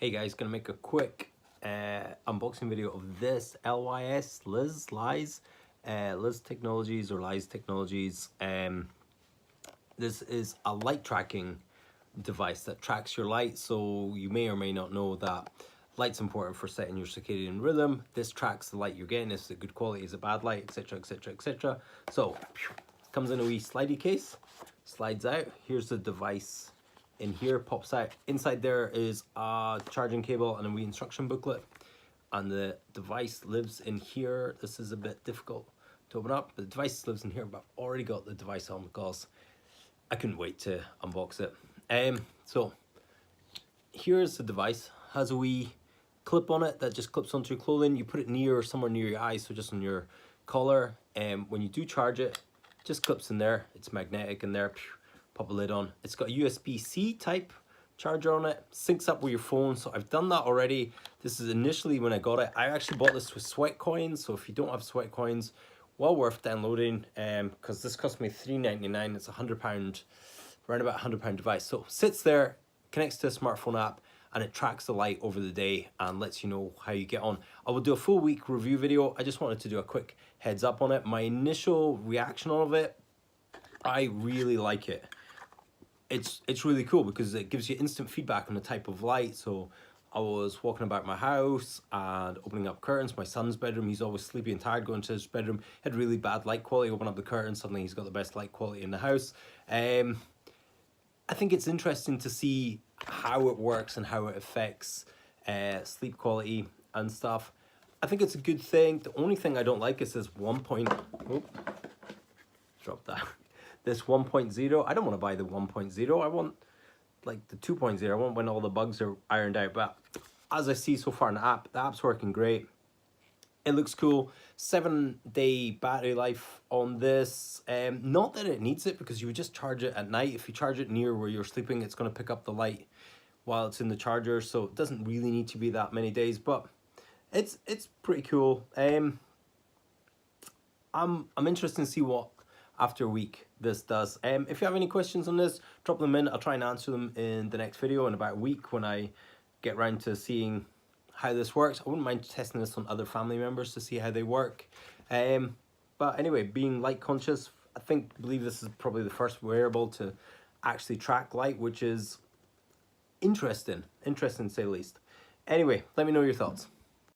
Hey guys, gonna make a quick unboxing video of this LYS, LYS Technologies or LYS Technologies. This is a light tracking device that tracks your light, so you may or may not know that light's important for setting your circadian rhythm. This tracks the light you're getting. Is it good quality, is it bad light, etc, etc, etc. So comes in a wee slidey case, slides out. Here's the device in here, pops out. Inside there is a charging cable and a wee instruction booklet, and the device lives in here. This is a bit difficult to open up, but the device lives in here, but I've already got the device on because I couldn't wait to unbox it. So here's the device. Has a wee clip on it that just clips onto your clothing. You put it near, somewhere near your eyes, so just on your collar. When you do charge it, just clips in there. It's magnetic in there. Pop a lid on. It's got a USB-C type charger on it. Syncs up with your phone. So I've done that already. This is initially when I got it. I actually bought this with sweatcoins. So if you don't have sweatcoins, well worth downloading. Because this cost me $3.99. It's £100, around about £100 device. So sits there, connects to a smartphone app, and it tracks the light over the day and lets you know how you get on. I will do a full week review video. I just wanted to do a quick heads up on it. My initial reaction of it, I really like it. It's really cool because it gives you instant feedback on the type of light. So I was walking about my house and opening up curtains. My son's bedroom, he's always sleepy and tired going to his bedroom. Had really bad light quality. Open up the curtains, suddenly he's got the best light quality in the house. I think it's interesting to see how it works and how it affects sleep quality and stuff. I think it's a good thing. The only thing I don't like is this drop that. This 1.0, I don't want to buy the 1.0. I want like the 2.0. I want when all the bugs are ironed out. But as I see so far in the app's working great. It looks cool. 7-day battery life on this. Not that it needs it, because you would just charge it at night. If you charge it near where you're sleeping, it's going to pick up the light while it's in the charger. So it doesn't really need to be that many days, but it's pretty cool. I'm interested to see what after a week this does. If you have any questions on this, drop them in. I'll try and answer them in the next video in about a week when I get around to seeing how this works. I wouldn't mind testing this on other family members to see how they work. But anyway, being light conscious, I believe this is probably the first wearable to actually track light, which is interesting to say the least. Anyway, let me know your thoughts.